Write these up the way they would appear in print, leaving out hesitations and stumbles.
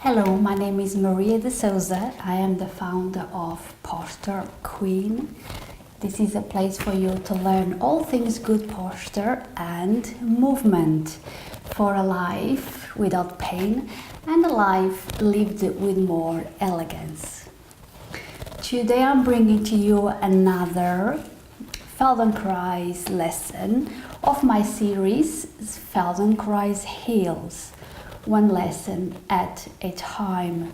Hello, my name is Maria de Souza. I am the founder of Posture Queen. This is a place for you to learn all things good posture and movement for a life without pain and a life lived with more elegance. Today I'm bringing to you another Feldenkrais lesson of my series Feldenkrais Heals. One lesson at a time.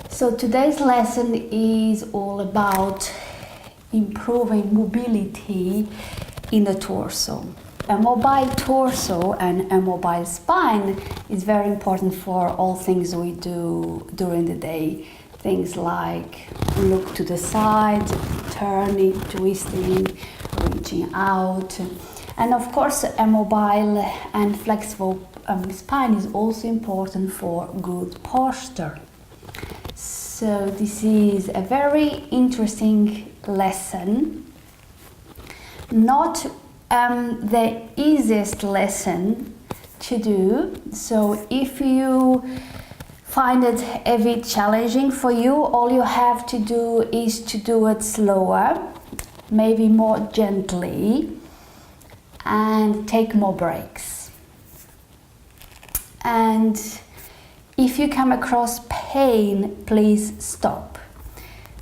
So today's lesson is all about improving mobility in the torso. A mobile torso and a mobile spine is very important for all things we do during the day. Things like look to the side, turning, twisting, reaching out. And of course, a mobile and flexible spine is also important for good posture. So this is a very interesting lesson. Not the easiest lesson to do. So if you find it a bit challenging for you, all you have to do is to do it slower, maybe more gently, and take more breaks. And if you come across pain, please stop.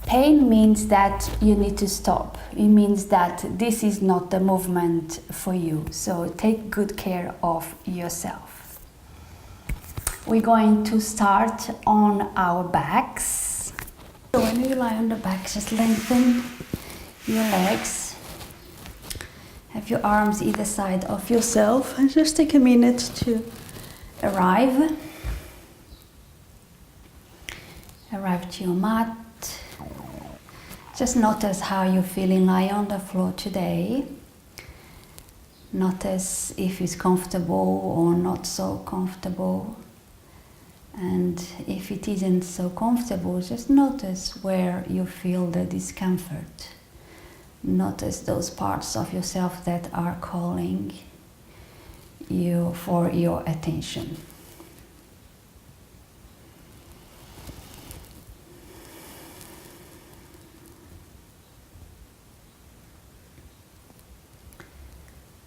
Pain means that you need to stop. It means that this is not the movement for you. So take good care of yourself. We're going to start on our backs. So when you lie on the back, just lengthen your legs. Have your arms either side of yourself and just take a minute to arrive to your mat. Just notice how you're feeling lying on the floor today. Notice if it's comfortable or not so comfortable. And if it isn't so comfortable, just notice where you feel the discomfort. Notice those parts of yourself that are calling you for your attention.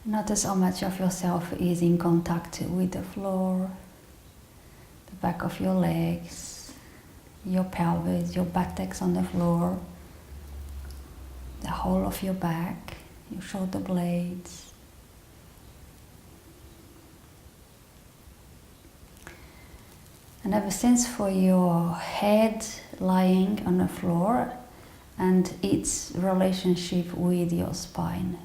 Notice how much of yourself is in contact with the floor, the back of your legs, your pelvis, your buttocks on the floor, the whole of your back, your shoulder blades. And have a sense for your head lying on the floor and its relationship with your spine.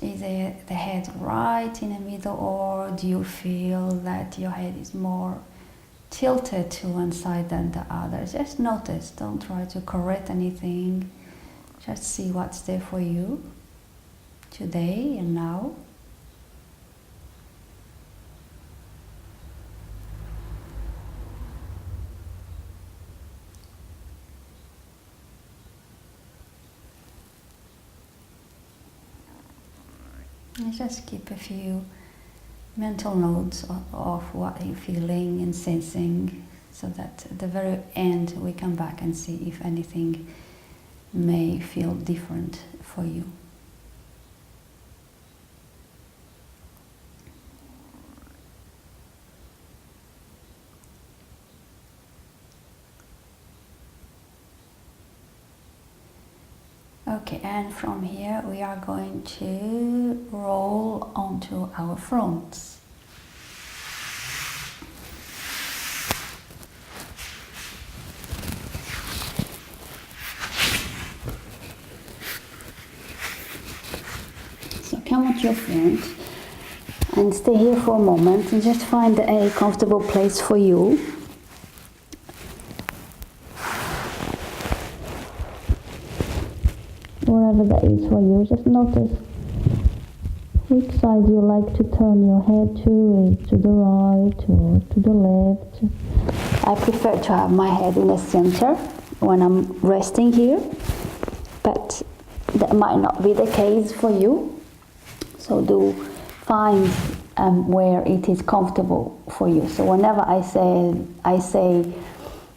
Is the head right in the middle, or do you feel that your head is more tilted to one side than the other? Just notice, don't try to correct anything. Just see what's there for you today and now. And just keep a few mental notes of what you're feeling and sensing, so that at the very end we come back and see if anything may feel different for you. Okay, and from here we are going to roll onto our fronts. So come at your front and stay here for a moment and just find a comfortable place for you. Wherever that is for you, just notice which side you like to turn your head to the right or to the left. I prefer to have my head in the center when I'm resting here, but that might not be the case for you. So do find where it is comfortable for you. So whenever I say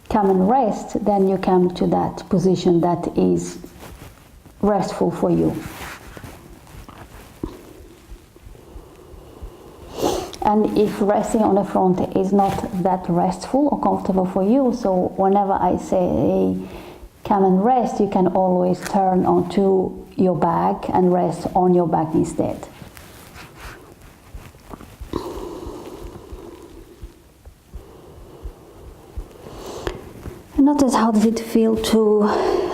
come and rest, then you come to that position that is restful for you. And if resting on the front is not that restful or comfortable for you, so whenever I say come and rest, you can always turn onto your back and rest on your back instead. Notice how does it feel to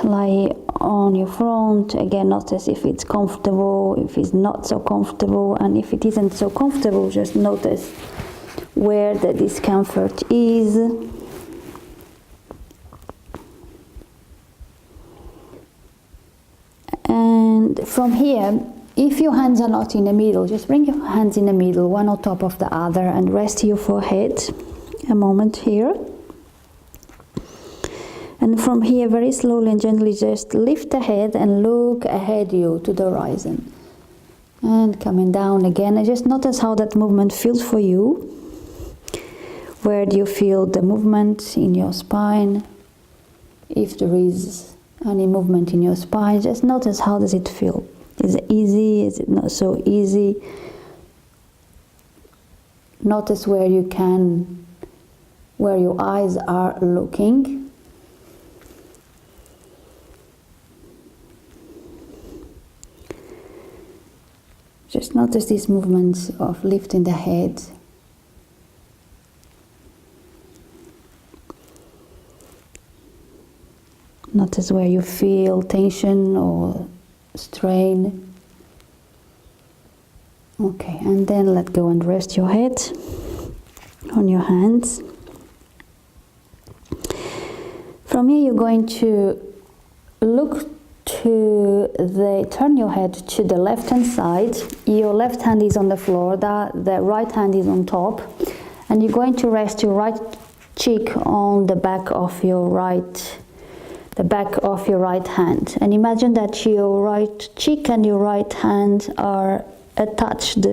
lie on your front. Again, notice if it's comfortable, if it's not so comfortable, and if it isn't so comfortable, just notice where the discomfort is. And from here, if your hands are not in the middle, just bring your hands in the middle, one on top of the other, and rest your forehead a moment here. And from here, very slowly and gently, just lift the head and look ahead you to the horizon. And coming down again, and just notice how that movement feels for you. Where do you feel the movement in your spine? If there is any movement in your spine, just notice how does it feel. Is it easy? Is it not so easy? Notice where you can, where your eyes are looking. Just notice these movements of lifting the head. Notice where you feel tension or strain. Okay, and then let go and rest your head on your hands. From here you're going to look turn your head to the left hand side. Your left hand is on the floor, the right hand is on top, and you're going to rest your right cheek on the back of your right hand. And imagine that your right cheek and your right hand are attached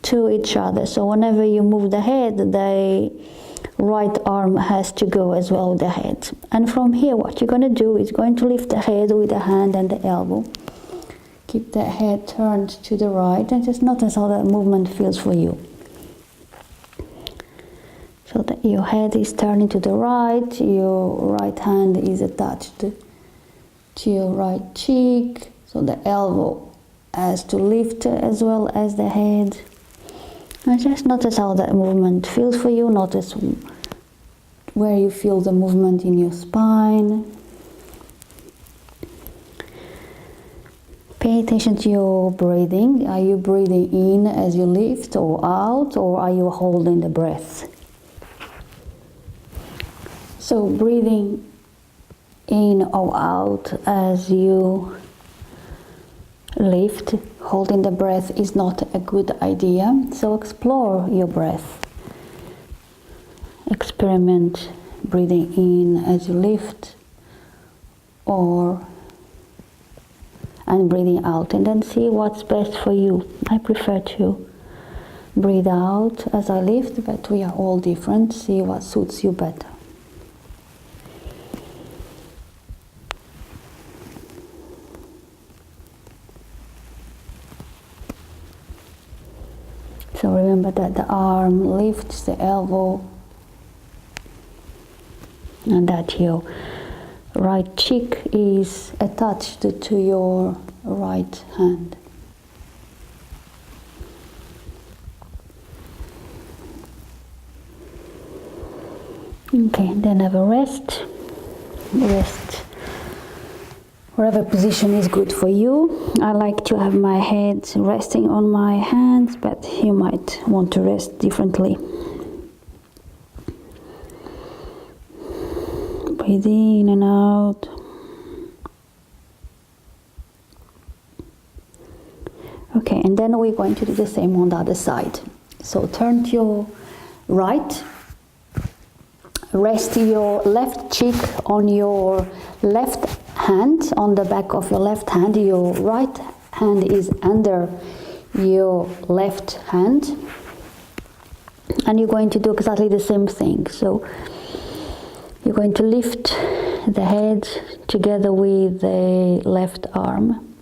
to each other. So whenever you move the head, the right arm has to go as well with the head. And from here, what you're going to do is going to lift the head with the hand and the elbow. Keep the head turned to the right, and just notice how that movement feels for you. So that your head is turning to the right, your right hand is attached to your right cheek, so the elbow has to lift as well as the head. And just notice how that movement feels for you. Notice where you feel the movement in your spine. Pay attention to your breathing. Are you breathing in as you lift or out, or are you holding the breath? So breathing in or out as you lift, holding the breath is not a good idea. So explore your breath. Experiment breathing in as you lift and breathing out, and then see what's best for you. I prefer to breathe out as I lift, but we are all different. See what suits you better. So remember that the arm lifts the elbow, and that your right cheek is attached to your right hand. Okay, and then have a rest. Rest wherever position is good for you. I like to have my head resting on my hands, but you might want to rest differently. Breathe in and out. Okay, and then we're going to do the same on the other side. So turn to your right. Rest your left cheek on your left hand, on the back of your left hand. Your right hand is under your left hand. And you're going to do exactly the same thing. So you're going to lift the head together with the left arm.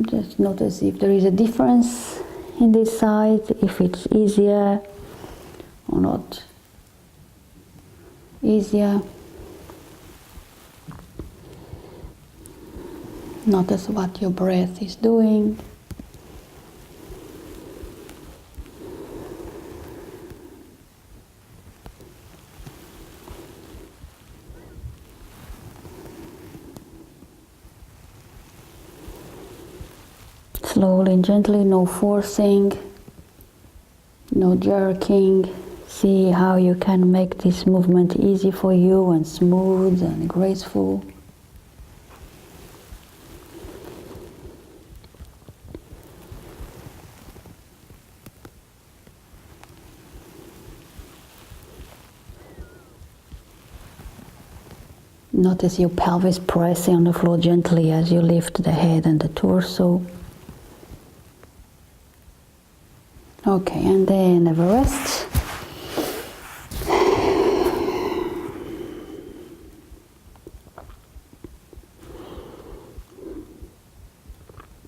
Just notice if there is a difference in this side, if it's easier or not easier. Notice what your breath is doing. Slowly and gently, no forcing, no jerking. See how you can make this movement easy for you and smooth and graceful. Notice your pelvis pressing on the floor gently as you lift the head and the torso. Okay, and then have a rest.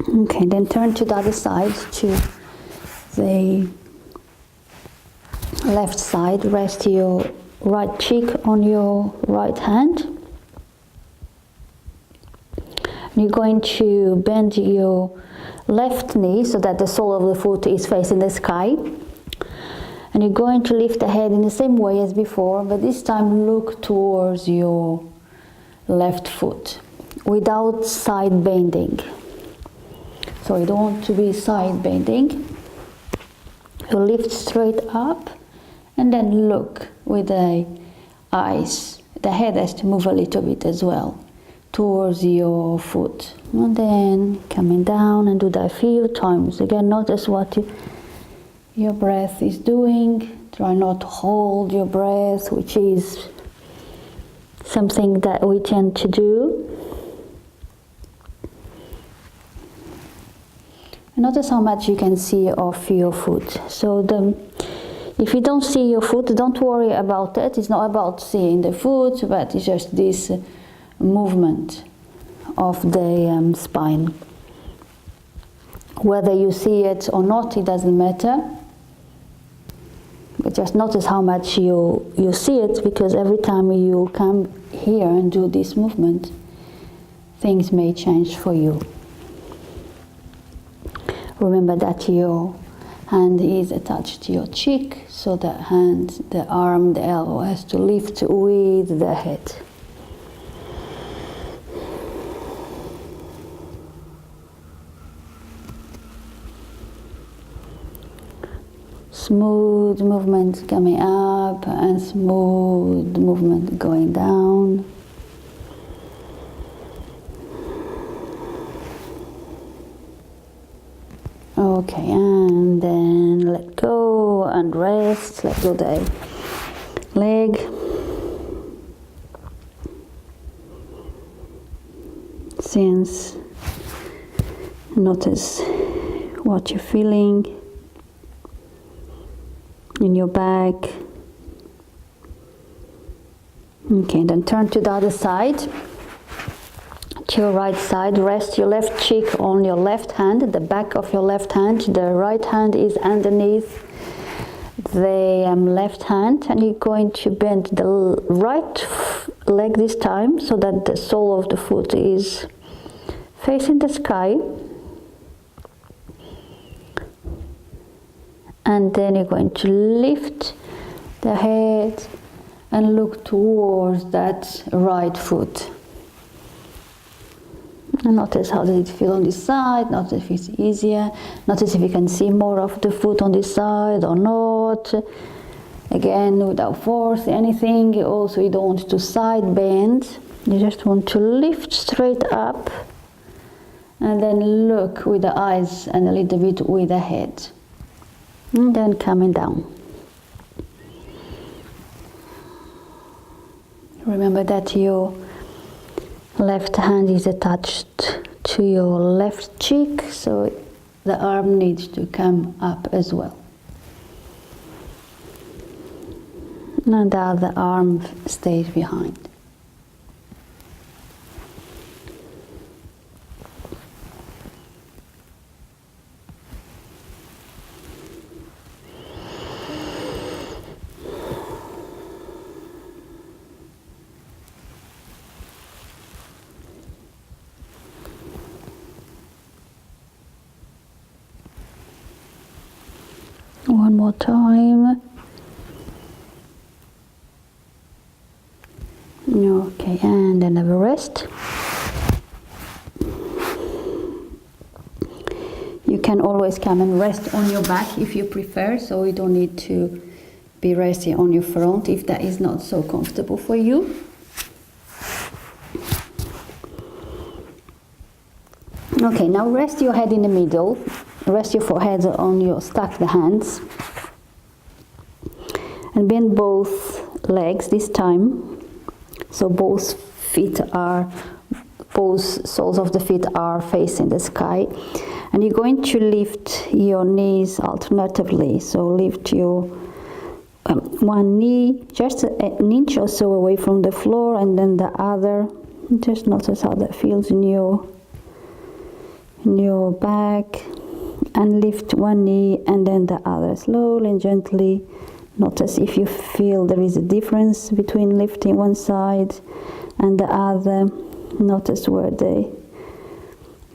Okay, then turn to the other side, to the left side. Rest your right cheek on your right hand. You're going to bend your left knee so that the sole of the foot is facing the sky. And you're going to lift the head in the same way as before, but this time look towards your left foot without side bending. So you don't want to be side bending. You lift straight up and then look with the eyes. The head has to move a little bit as well towards your foot. And then coming down and do that a few times. Again, notice what your breath is doing. Try not to hold your breath, which is something that we tend to do. And notice how much you can see of your foot. So if you don't see your foot, don't worry about it. It's not about seeing the foot, but it's just this movement of the spine. Whether you see it or not, it doesn't matter. But just notice how much you see it, because every time you come here and do this movement, things may change for you. Remember that your hand is attached to your cheek, so the hand, the arm, the elbow has to lift with the head. Smooth movement coming up and smooth movement going down. Okay, and then let go and rest. Let go the leg. Sense, notice what you're feeling in your back. Okay, then turn to the other side. To your right side, rest your left cheek on your left hand, the back of your left hand. The right hand is underneath the left hand, and you're going to bend the right leg this time so that the sole of the foot is facing the sky. And then you're going to lift the head and look towards that right foot. And notice how does it feel on this side. Notice if it's easier. Notice if you can see more of the foot on this side or not. Again, without force, anything. Also, you don't want to side bend. You just want to lift straight up and then look with the eyes and a little bit with the head. And then coming down. Remember that your left hand is attached to your left cheek, so the arm needs to come up as well. And the other arm stays behind. One more time. Okay, and then have a rest. You can always come and rest on your back if you prefer, so you don't need to be resting on your front if that is not so comfortable for you. Okay, now rest your head in the middle. Rest your forehead on your, stack the hands. And bend both legs this time. So both soles of the feet are facing the sky. And you're going to lift your knees alternatively. So lift your one knee just an inch or so away from the floor, and then the other. Just notice how that feels in your back. And lift one knee and then the other slowly and gently. Notice if you feel there is a difference between lifting one side and the other. Notice where the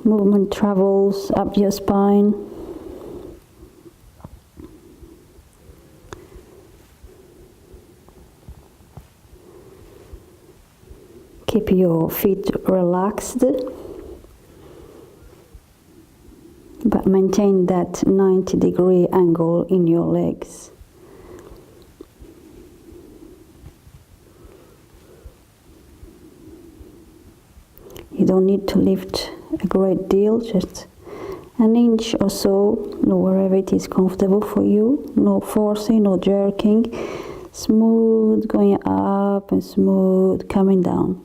movement travels up your spine. Keep your feet relaxed, but maintain that 90-degree angle in your legs. You don't need to lift a great deal, just an inch or so, wherever it is comfortable for you. No forcing, no jerking. Smooth going up and smooth coming down.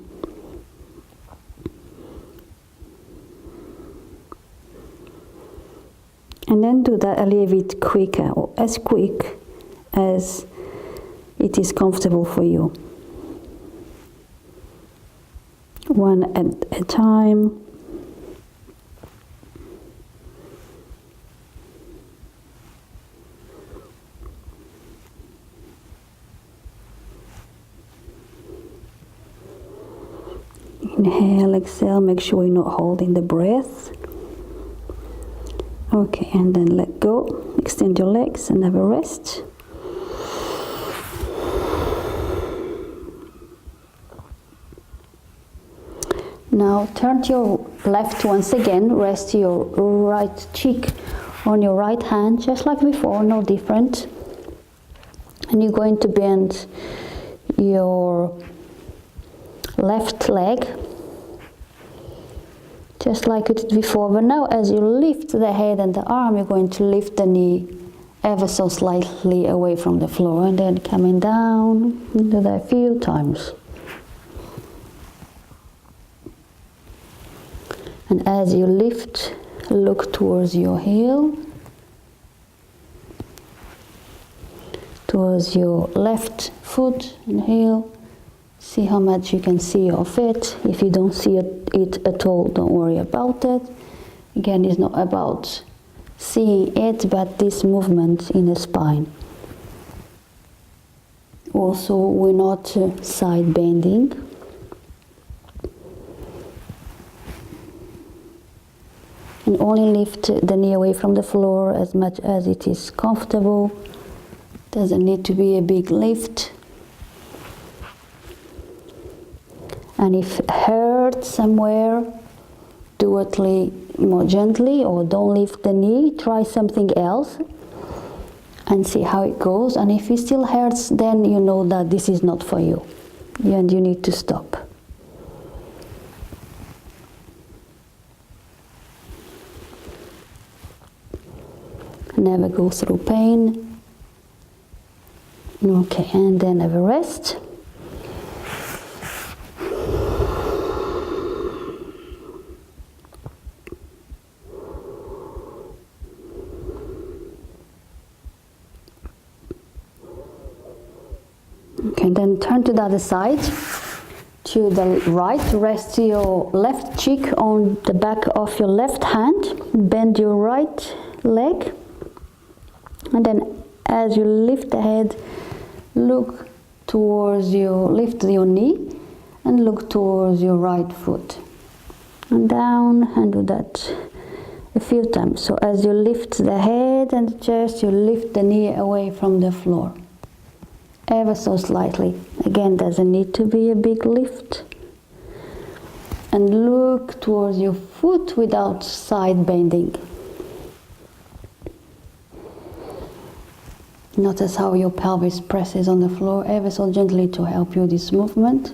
And then do that a little bit quicker, or as quick as it is comfortable for you. One at a time. Inhale, exhale, make sure you're not holding the breath. Okay, and then let go. Extend your legs and have a rest. Now turn to your left once again. Rest your right cheek on your right hand, just like before, no different. And you're going to bend your left leg, just like you did before. But now as you lift the head and the arm, you're going to lift the knee ever so slightly away from the floor, and then coming down. Do that a few times. And as you lift, look towards your heel, towards your left foot and heel. See how much you can see of it. If you don't see it at all, don't worry about it. Again, it's not about seeing it, but this movement in the spine. Also, we're not side bending. And only lift the knee away from the floor as much as it is comfortable. Doesn't need to be a big lift. And if it hurts somewhere, do it more gently, or don't lift the knee. Try something else and see how it goes. And if it still hurts, then you know that this is not for you and you need to stop. Never go through pain. Okay, and then have a rest. Okay, then turn to the other side. To the right, rest your left cheek on the back of your left hand. Bend your right leg. And then as you lift the head, look towards lift your knee and look towards your right foot. And down, and do that a few times. So as you lift the head and the chest, you lift the knee away from the floor. Ever so slightly. Again, doesn't need to be a big lift. And look towards your foot without side bending. Notice how your pelvis presses on the floor ever so gently to help you this movement.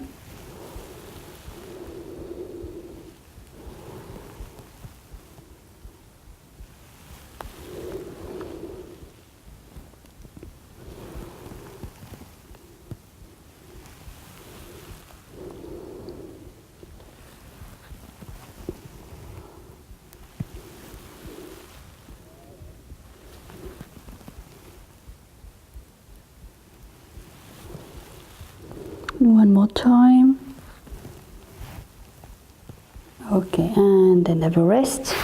One more time. Okay, and then have a rest.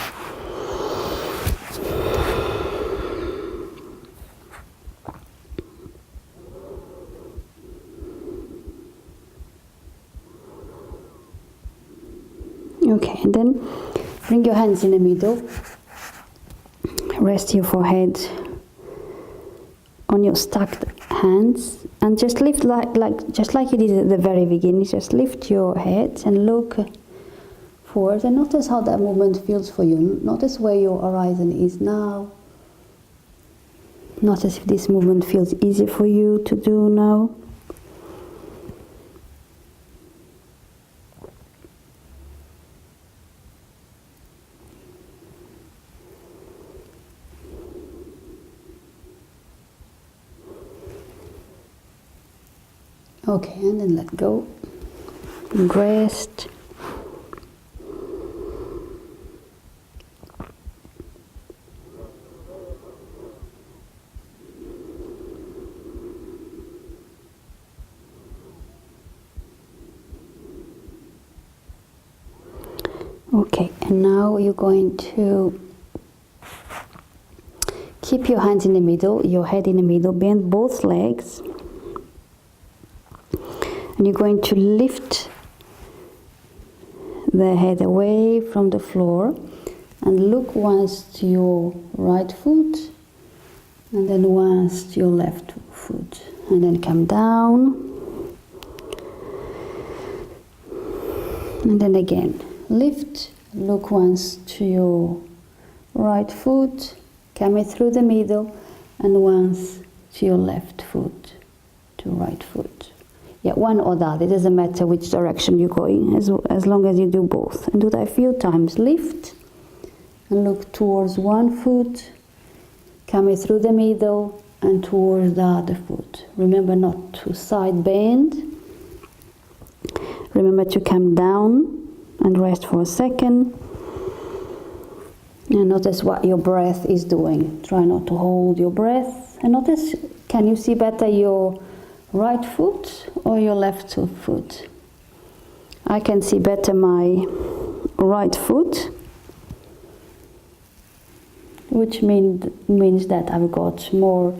Okay, and then bring your hands in the middle. Rest your forehead on your stacked hands and just lift just like you did at the very beginning. Just lift your head and look forward and notice how that movement feels for you. Notice where your horizon is now. Notice if this movement feels easy for you to do now. Okay, and then let go and rest. Okay, and now you're going to keep your hands in the middle, your head in the middle, bend both legs. And you're going to lift the head away from the floor and look once to your right foot and then once to your left foot. And then come down. And then again, lift, look once to your right foot, coming through the middle, and once to your left foot, to right foot. Yeah, one or the other, it doesn't matter which direction you're going, as long as you do both. And do that a few times. Lift and look towards one foot, coming through the middle, and towards the other foot. Remember not to side bend. Remember to come down and rest for a second. And notice what your breath is doing. Try not to hold your breath. And notice, can you see better your right foot or your left foot? I can see better my right foot, which means that I've got more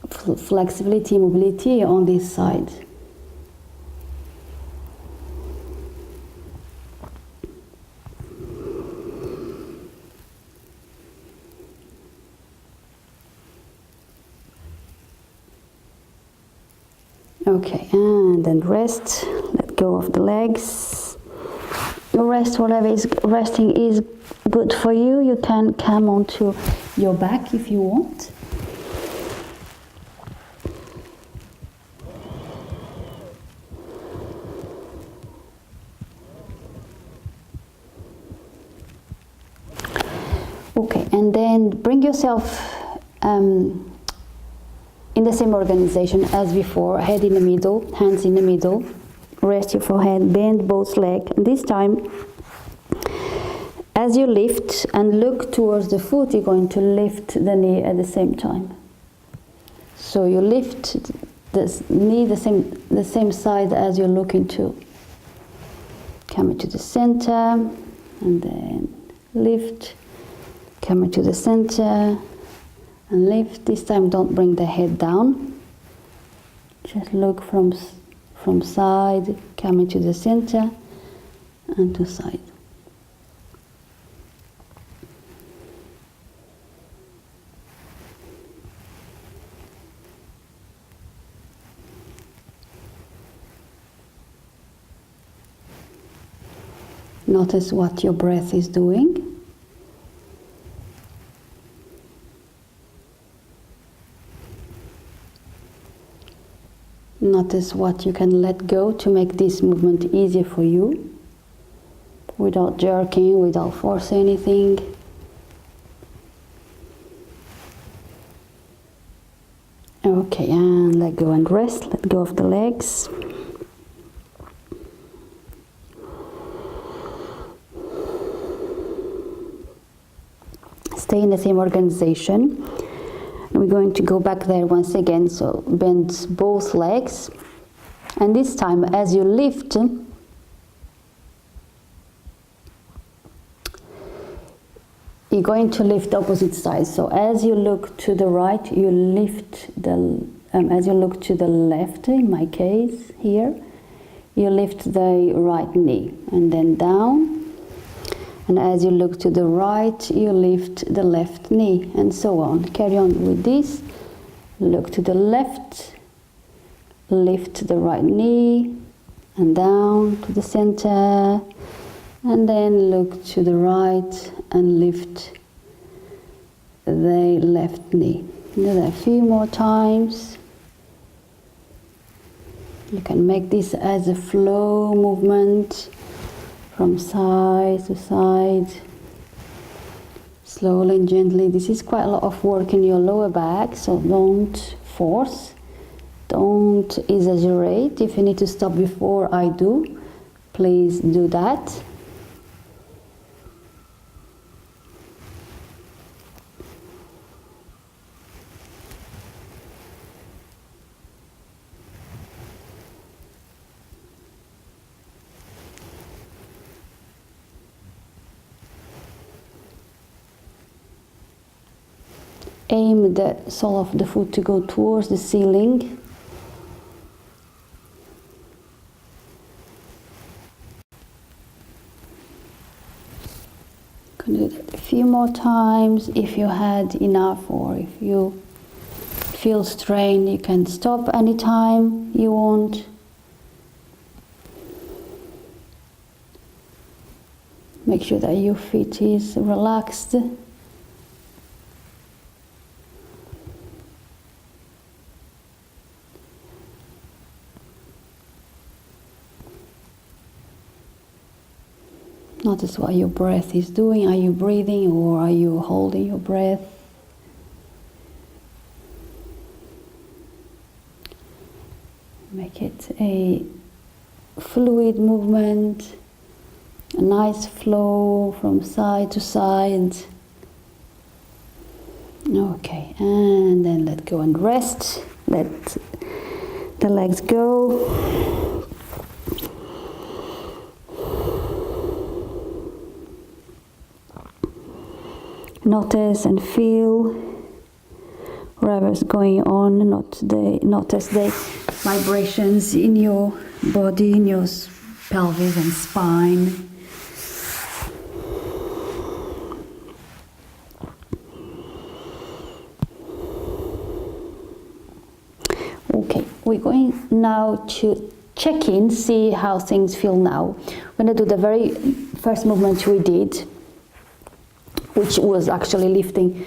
flexibility, mobility on this side. Okay, and then rest, let go of the legs. Rest, whatever is resting is good for you. You can come onto your back if you want. Okay, and then bring yourself in the same organization as before, head in the middle, hands in the middle, rest your forehead, bend both legs. This time, as you lift and look towards the foot, you're going to lift the knee at the same time. So you lift the knee the same side as you're looking to. Coming to the center, and then lift. Coming to the center, and lift. This time don't bring the head down. Just look from side, coming to the center, and to side. Notice what your breath is doing. Notice what you can let go to make this movement easier for you, without jerking, without forcing anything. Okay, and let go and rest. Let go of the legs. Stay in the same organization. We're going to go back there once again, so bend both legs, and this time as you lift, you're going to lift opposite sides. So as you look to the right, you lift as you look to the left, in my case here, you lift the right knee, and then down. And as you look to the right, you lift the left knee, and so on. Carry on with this. Look to the left, lift the right knee, and down to the center. And then look to the right and lift the left knee. Do that a few more times. You can make this as a flow movement, from side to side, slowly and gently. This is quite a lot of work in your lower back, so don't force, don't exaggerate. If you need to stop before I do, please do that. Aim the sole of the foot to go towards the ceiling. Can do that a few more times. If you had enough, or if you feel strained, you can stop anytime you want. Make sure that your feet is relaxed. Notice what your breath is doing. Are you breathing, or are you holding your breath? Make it a fluid movement, a nice flow from side to side. Okay, and then let go and rest. Let the legs go. Notice and feel whatever's going on. Notice the vibrations in your body, in your pelvis and spine. Okay, we're going now to check in, see how things feel now. We're going to do the very first movement we did, which was actually lifting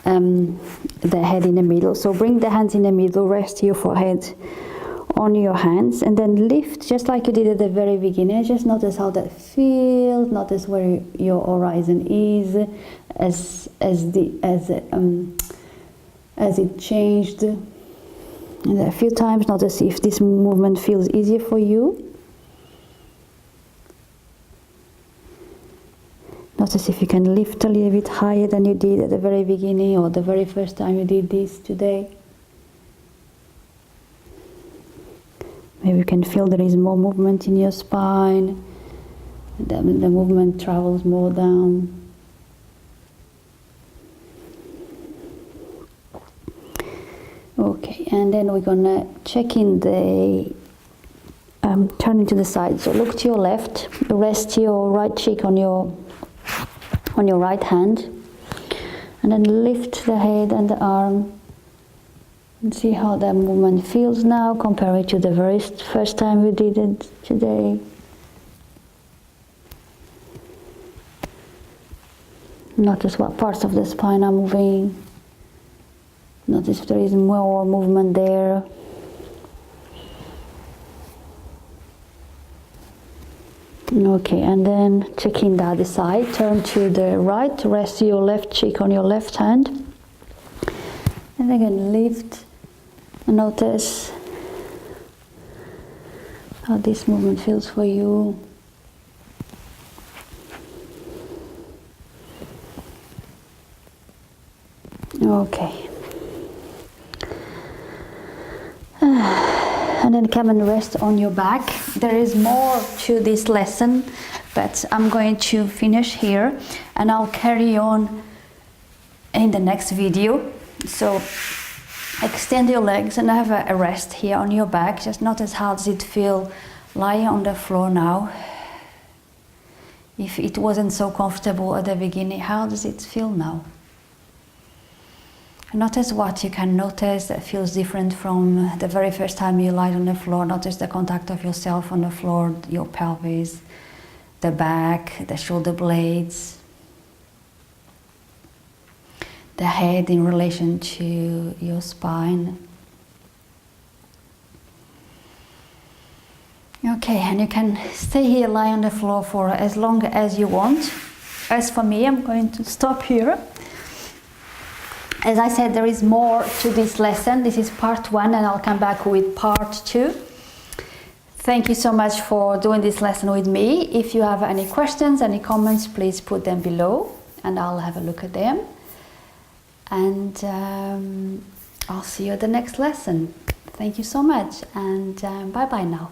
the head in the middle. So bring the hands in the middle, rest your forehead on your hands, and then lift just like you did at the very beginning. Just notice how that feels. Notice where your horizon is as it changed. And a few times, notice if this movement feels easier for you. Notice if you can lift a little bit higher than you did at the very beginning or the very first time you did this today. Maybe you can feel there is more movement in your spine. The movement travels more down. Okay, and then we're gonna check in the turning to the side. So look to your left, rest your right cheek on your right hand, and then lift the head and the arm and see how that movement feels now. Compare it to the very first time you did it today. Notice what parts of the spine are moving. Notice if there is more movement there. Okay, and then check in the other side. Turn to the right, rest your left cheek on your left hand. And again, lift and notice how this movement feels for you. Okay. And then come and rest on your back. There is more to this lesson, but I'm going to finish here and I'll carry on in the next video. So extend your legs and have a rest here on your back. Just notice how does it feel lying on the floor now. If it wasn't so comfortable at the beginning, how does it feel now? Notice what you can notice that feels different from the very first time you lied on the floor. Notice the contact of yourself on the floor, your pelvis, the back, the shoulder blades, the head in relation to your spine. Okay, and you can stay here, lie on the floor for as long as you want. As for me, I'm going to stop here. As I said, there is more to this lesson. This is part 1 and I'll come back with part 2. Thank you so much for doing this lesson with me. If you have any questions, any comments, please put them below and I'll have a look at them. And I'll see you at the next lesson. Thank you so much and bye bye now.